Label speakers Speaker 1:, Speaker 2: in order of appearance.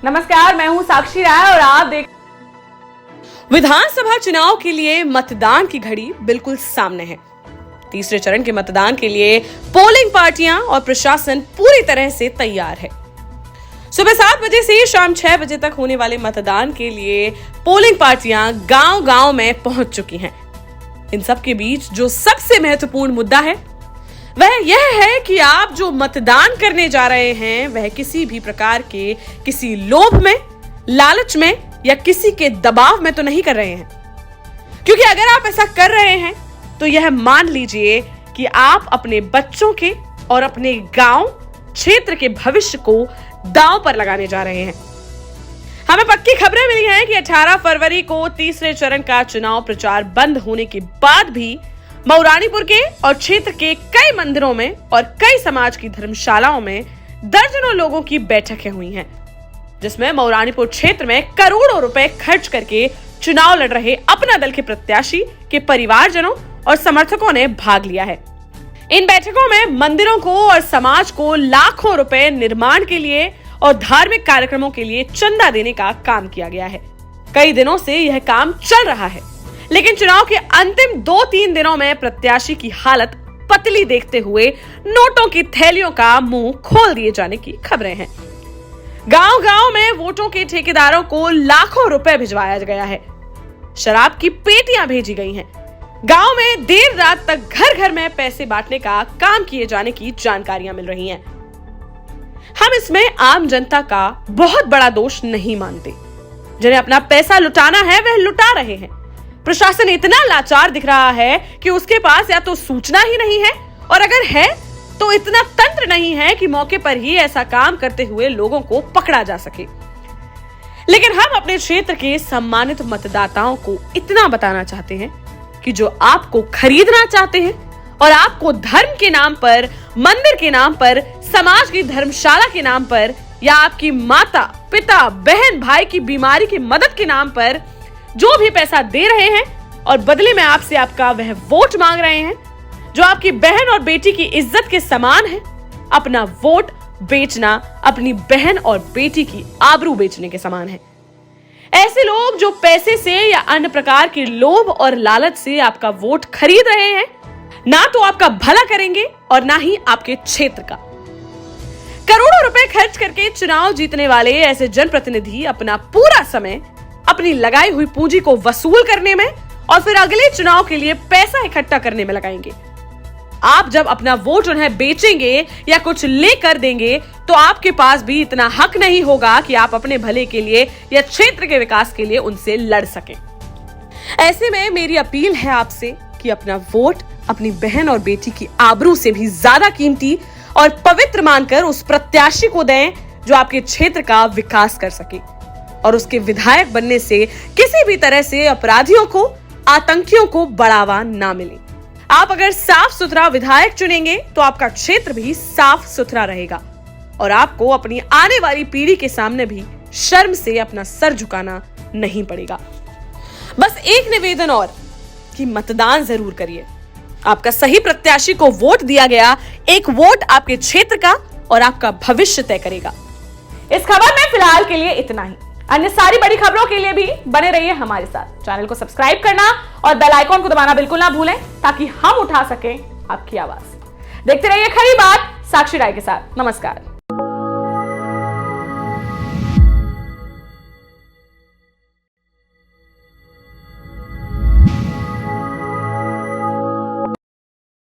Speaker 1: नमस्कार, मैं हूं साक्षी राय और आप देख विधानसभा चुनाव के लिए मतदान की घड़ी बिल्कुल सामने है। तीसरे चरण के मतदान के लिए पोलिंग पार्टियां और प्रशासन पूरी तरह से तैयार है। सुबह 7 बजे से शाम 6 बजे तक होने वाले मतदान के लिए पोलिंग पार्टियां गांव-गांव में पहुंच चुकी हैं। इन सब के बीच जो सबसे महत्वपूर्ण मुद्दा है वह यह है कि आप जो मतदान करने जा रहे हैं वह किसी भी प्रकार के किसी लोभ में, लालच में या किसी के दबाव में तो नहीं कर रहे हैं। क्योंकि अगर आप ऐसा कर रहे हैं तो यह मान लीजिए कि आप अपने बच्चों के और अपने गांव क्षेत्र के भविष्य को दांव पर लगाने जा रहे हैं। हमें पक्की खबरें मिली हैं कि 18 फरवरी को तीसरे चरण का चुनाव प्रचार बंद होने के बाद भी मऊरानीपुर के और क्षेत्र के कई मंदिरों में और कई समाज की धर्मशालाओं में दर्जनों लोगों की बैठकें हुई हैं, जिसमें मऊरानीपुर क्षेत्र में करोड़ों रुपए खर्च करके चुनाव लड़ रहे अपना दल के प्रत्याशी के परिवारजनों और समर्थकों ने भाग लिया है। इन बैठकों में मंदिरों को और समाज को लाखों रुपए निर्माण के लिए और धार्मिक कार्यक्रमों के लिए चंदा देने का काम किया गया है। कई दिनों से यह काम चल रहा है, लेकिन चुनाव के अंतिम 2-3 दिनों में प्रत्याशी की हालत पतली देखते हुए नोटों की थैलियों का मुंह खोल दिए जाने की खबरें हैं। गांव-गांव में वोटों के ठेकेदारों को लाखों रुपए भिजवाया गया है। शराब की पेटियां भेजी गई हैं। गांव में देर रात तक घर घर में पैसे बांटने का काम किए जाने की जानकारियां मिल रही हैं। हम इसमें आम जनता का बहुत बड़ा दोष नहीं मानते। जिन्हें अपना पैसा लुटाना है वह लुटा रहे हैं। प्रशासन इतना लाचार दिख रहा है कि उसके पास या तो सूचना ही नहीं है और अगर है तो इतना तंत्र नहीं है कि मौके पर ही ऐसा काम करते हुए लोगों को पकड़ा जा सके। लेकिन हम अपने क्षेत्र के सम्मानित मतदाताओं को इतना बताना चाहते हैं कि जो आपको खरीदना चाहते हैं और आपको धर्म के नाम पर, मंदिर के नाम पर, समाज की धर्मशाला के नाम पर या आपकी माता, पिता, बहन, भाई की बीमारी की मदद के नाम पर जो भी पैसा दे रहे हैं और बदले में आपसे आपका वह वोट मांग रहे हैं, जो आपकी बहन और बेटी की इज्जत के समान है, अपना वोट बेचना अपनी बहन और बेटी की आबरू बेचने के समान है। ऐसे लोग जो पैसे से या अन्य प्रकार के लोभ और लालच से आपका वोट खरीद रहे हैं, ना तो आपका भला करेंगे और ना ही आपके क्षेत्र का। करोड़ों रुपए खर्च करके चुनाव जीतने वाले ऐसे जनप्रतिनिधि अपना पूरा समय अपनी लगाई हुई पूंजी को वसूल करने में और फिर अगले चुनाव के लिए पैसा इकट्ठा करने में लगाएंगे। आप जब अपना वोट उन्हें बेचेंगे या कुछ लेकर देंगे तो आपके पास भी इतना हक नहीं होगा कि आप अपने भले के लिए या क्षेत्र के विकास के लिए उनसे लड़ सकें। ऐसे में मेरी अपील है आपसे कि अपना वोट अपनी बहन और बेटी की आबरू से भी ज्यादा कीमती और पवित्र मानकर उस प्रत्याशी को दें जो आपके क्षेत्र का विकास कर सके और उसके विधायक बनने से किसी भी तरह से अपराधियों को, आतंकियों को बढ़ावा ना मिले। आप अगर साफ सुथरा विधायक चुनेंगे तो आपका क्षेत्र भी साफ सुथरा रहेगा और आपको अपनी आने वाली पीढ़ी के सामने भी शर्म से अपना सर झुकाना नहीं पड़ेगा। बस एक निवेदन और कि मतदान जरूर करिए। आपका सही प्रत्याशी को वोट दिया गया एक वोट आपके क्षेत्र का और आपका भविष्य तय करेगा। इस खबर में फिलहाल के लिए इतना ही। अन्य सारी बड़ी खबरों के लिए भी बने रहिए हमारे साथ। चैनल को सब्सक्राइब करना और बेल आइकॉन को दबाना बिल्कुल ना भूलें ताकि हम उठा सकें आपकी आवाज। देखते रहिए खरी बात साक्षी राय के साथ। नमस्कार।